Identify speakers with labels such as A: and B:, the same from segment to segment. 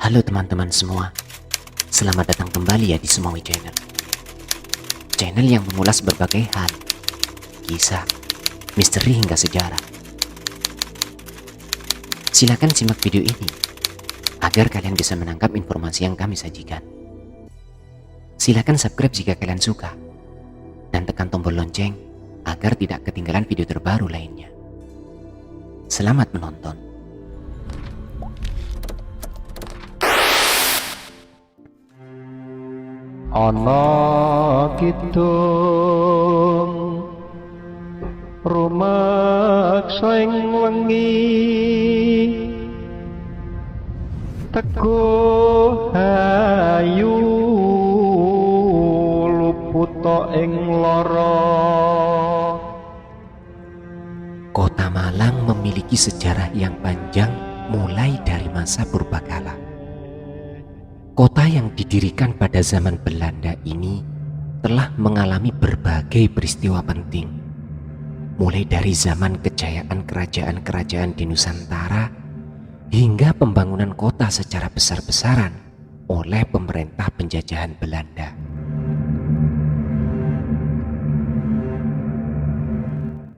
A: Halo teman-teman semua, selamat datang kembali ya di Sumawi Channel. Channel yang mengulas berbagai hal, kisah, misteri hingga sejarah. Silakan simak video ini agar kalian bisa menangkap informasi yang kami sajikan. Silakan subscribe jika kalian suka dan tekan tombol lonceng agar tidak ketinggalan video terbaru lainnya. Selamat menonton.
B: Ana kidung rumaksa ing wengi teguh ayu luputa ing lara.
A: Kota Malang memiliki sejarah yang panjang mulai dari masa purbakala. Kota yang didirikan pada zaman Belanda ini telah mengalami berbagai peristiwa penting, mulai dari zaman kejayaan kerajaan-kerajaan di Nusantara hingga pembangunan kota secara besar-besaran oleh pemerintah penjajahan Belanda.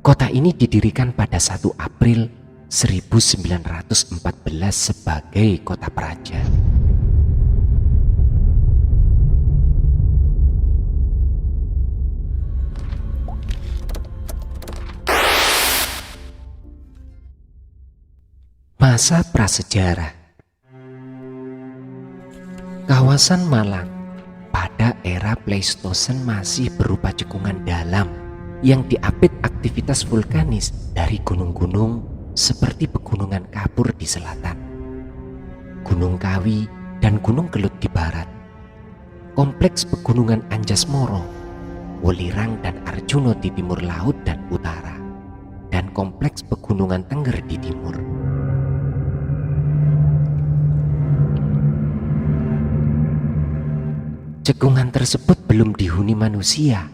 A: Kota ini didirikan pada 1 April 1914 sebagai kota praja. Masa prasejarah. Kawasan Malang pada era Pleistosen masih berupa cekungan dalam yang diapit aktivitas vulkanis dari gunung-gunung seperti Pegunungan Kapur di selatan, Gunung Kawi dan Gunung Kelut di barat, kompleks Pegunungan Anjasmoro, Welirang dan Arjuna di timur laut dan utara, dan kompleks Pegunungan Tengger di timur. Cekungan tersebut belum dihuni manusia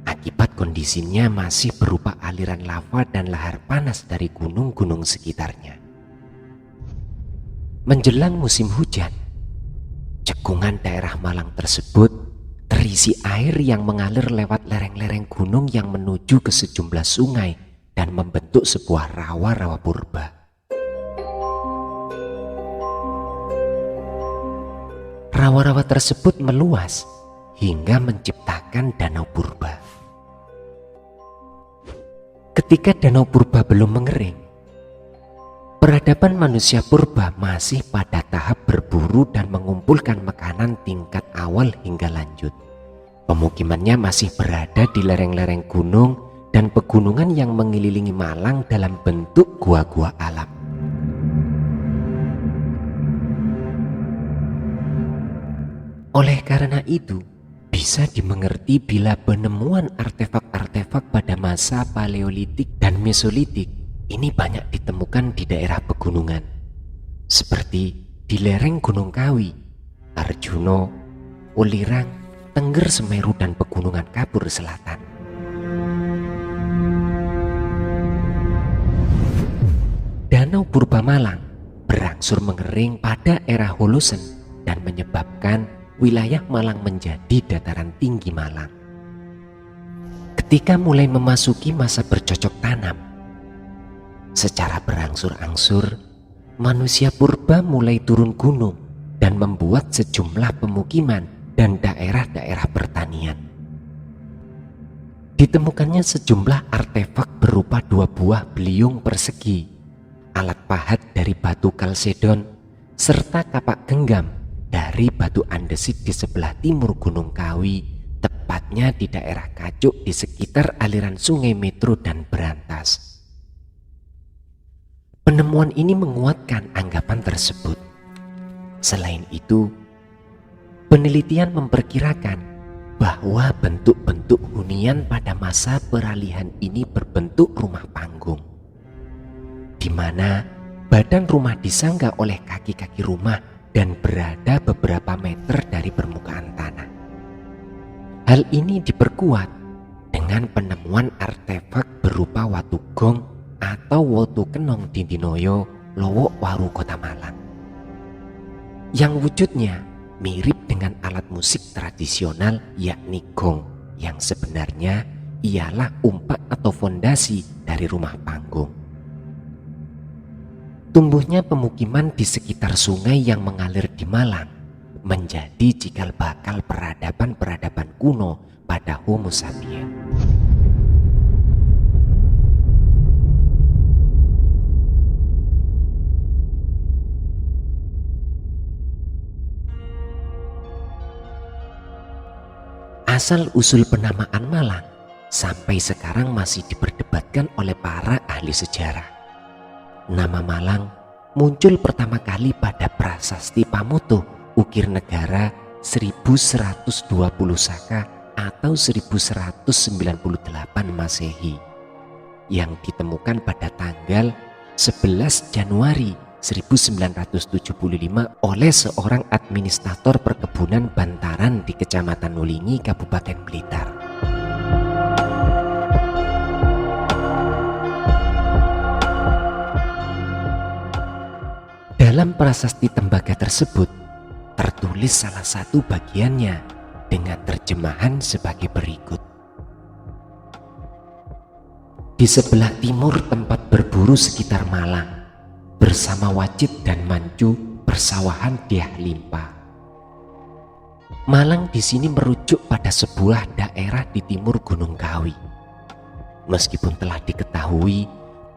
A: akibat kondisinya masih berupa aliran lava dan lahar panas dari gunung-gunung sekitarnya. Menjelang musim hujan, cekungan daerah Malang tersebut terisi air yang mengalir lewat lereng-lereng gunung yang menuju ke sejumlah sungai dan membentuk sebuah rawa-rawa purba. Rawa-rawa tersebut meluas hingga menciptakan danau purba. Ketika danau purba belum mengering, peradaban manusia purba masih pada tahap berburu dan mengumpulkan makanan tingkat awal hingga lanjut. Pemukimannya masih berada di lereng-lereng gunung dan pegunungan yang mengelilingi Malang dalam bentuk gua-gua alam. Oleh karena itu, bisa dimengerti bila penemuan artefak-artefak pada masa Paleolitik dan Mesolitik ini banyak ditemukan di daerah pegunungan, seperti di lereng Gunung Kawi, Arjuna, Welirang, Tengger Semeru dan Pegunungan Kapur Selatan. Danau Purba Malang berangsur mengering pada era Holosen dan menyebabkan wilayah Malang menjadi dataran tinggi Malang. Ketika mulai memasuki masa bercocok tanam, secara berangsur-angsur manusia purba mulai turun gunung dan membuat sejumlah pemukiman dan daerah-daerah pertanian. Ditemukannya sejumlah artefak berupa 2 buah beliung persegi, alat pahat dari batu kalsedon, serta kapak genggam dari batu andesit di sebelah timur Gunung Kawi, tepatnya di daerah Kacuk di sekitar aliran Sungai Metro dan Berantas. Penemuan ini menguatkan anggapan tersebut. Selain itu, penelitian memperkirakan bahwa bentuk-bentuk hunian pada masa peralihan ini berbentuk rumah panggung, di mana badan rumah disangga oleh kaki-kaki rumah dan berada beberapa meter dari permukaan tanah. Hal ini diperkuat dengan penemuan artefak berupa watu gong atau watu kenong Dindinoyo Lowo Waru Kota Malang. yang wujudnya mirip dengan alat musik tradisional yakni gong, yang sebenarnya ialah umpak atau fondasi dari rumah panggung. Tumbuhnya pemukiman di sekitar sungai yang mengalir di Malang menjadi cikal bakal peradaban-peradaban kuno pada Homo sapiens. Asal-usul penamaan Malang sampai sekarang masih diperdebatkan oleh para ahli sejarah. Nama Malang muncul pertama kali pada prasasti Pamoto Ukir Negara 1120 Saka atau 1198 Masehi yang ditemukan pada tanggal 11 Januari 1975 oleh seorang administrator perkebunan Bantaran di Kecamatan Nulingi, Kabupaten Blitar. Dalam prasasti tembaga tersebut tertulis salah satu bagiannya dengan terjemahan sebagai berikut. Di sebelah timur tempat berburu sekitar Malang, bersama Wajid dan Mancu persawahan Diah Limpa. Malang di sini merujuk pada sebuah daerah di timur Gunung Kawi. Meskipun telah diketahui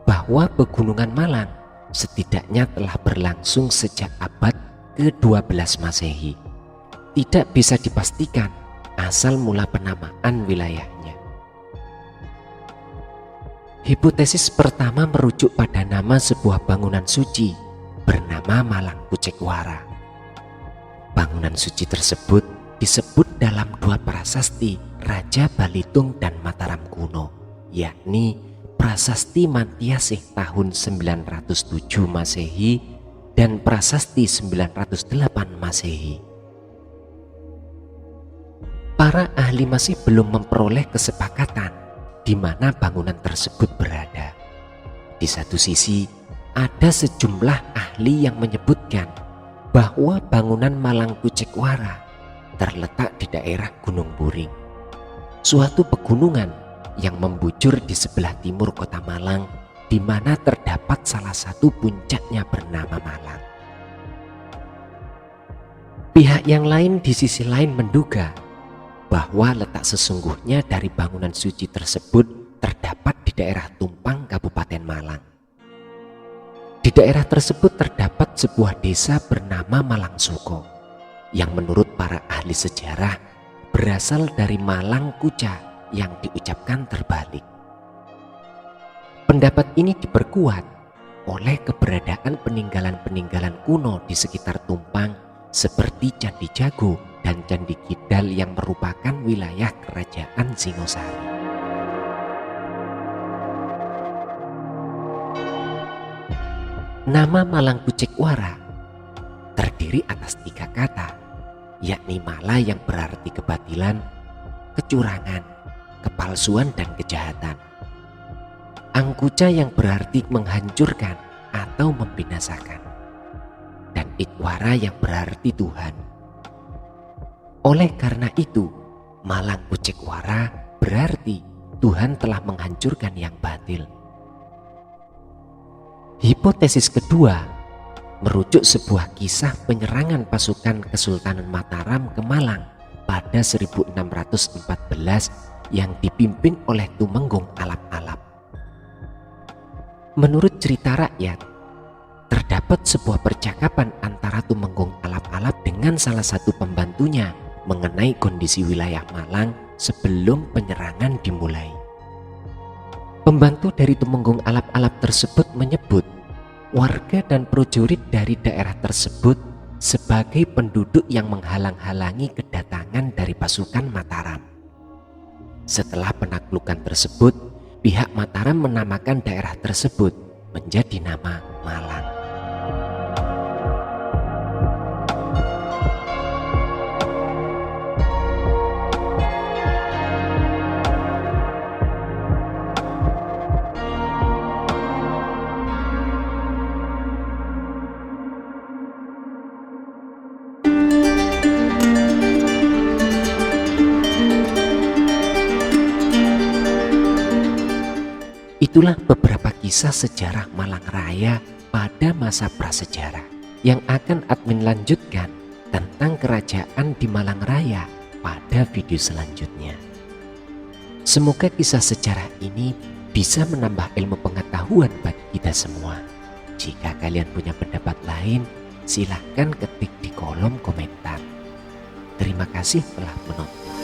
A: bahwa pegunungan Malang setidaknya telah berlangsung sejak abad ke-12 Masehi, tidak bisa dipastikan asal mula penamaan wilayahnya. Hipotesis pertama merujuk pada nama sebuah bangunan suci bernama Malang Kucekwara. Bangunan suci tersebut disebut dalam dua prasasti Raja Balitung dan Mataram kuno, yakni Prasasti Mantiasih tahun 907 Masehi dan Prasasti 908 Masehi. Para ahli masih belum memperoleh kesepakatan di mana bangunan tersebut berada. Di satu sisi, ada sejumlah ahli yang menyebutkan bahwa bangunan Malang Kucekwara terletak di daerah Gunung Buring, suatu pegunungan yang membujur di sebelah timur kota Malang, di mana terdapat salah satu puncaknya bernama Malang. Pihak yang lain di sisi lain menduga bahwa letak sesungguhnya dari bangunan suci tersebut terdapat di daerah Tumpang, Kabupaten Malang. Di daerah tersebut terdapat sebuah desa bernama Malang Suko, yang menurut para ahli sejarah berasal dari Malang Kuca yang diucapkan terbalik. Pendapat ini diperkuat oleh keberadaan peninggalan-peninggalan kuno di sekitar Tumpang seperti Candi Jago dan Candi Kidal yang merupakan wilayah kerajaan Singosari. Nama Malang Kucekwara terdiri atas tiga kata, yakni Mala yang berarti kebatilan, kecurangan, kepalsuan dan kejahatan, Angkuca yang berarti menghancurkan atau membinasakan, dan Ikwara yang berarti Tuhan. Oleh karena itu, Malang Kucekwara berarti Tuhan telah menghancurkan yang batil. Hipotesis kedua merujuk sebuah kisah penyerangan pasukan Kesultanan Mataram ke Malang pada 1614 yang dipimpin oleh Tumenggung Alap-Alap. Menurut cerita rakyat, terdapat sebuah percakapan antara Tumenggung Alap-Alap dengan salah satu pembantunya mengenai kondisi wilayah Malang sebelum penyerangan dimulai. Pembantu dari Tumenggung Alap-Alap tersebut menyebut warga dan prajurit dari daerah tersebut sebagai penduduk yang menghalang-halangi kedatangan dari pasukan Mataram. Setelah penaklukan tersebut, pihak Mataram menamakan daerah tersebut menjadi nama Malang. Itulah beberapa kisah sejarah Malang Raya pada masa prasejarah yang akan admin lanjutkan tentang kerajaan di Malang Raya pada video selanjutnya. Semoga kisah sejarah ini bisa menambah ilmu pengetahuan bagi kita semua. Jika kalian punya pendapat lain, silahkan ketik di kolom komentar. Terima kasih telah menonton.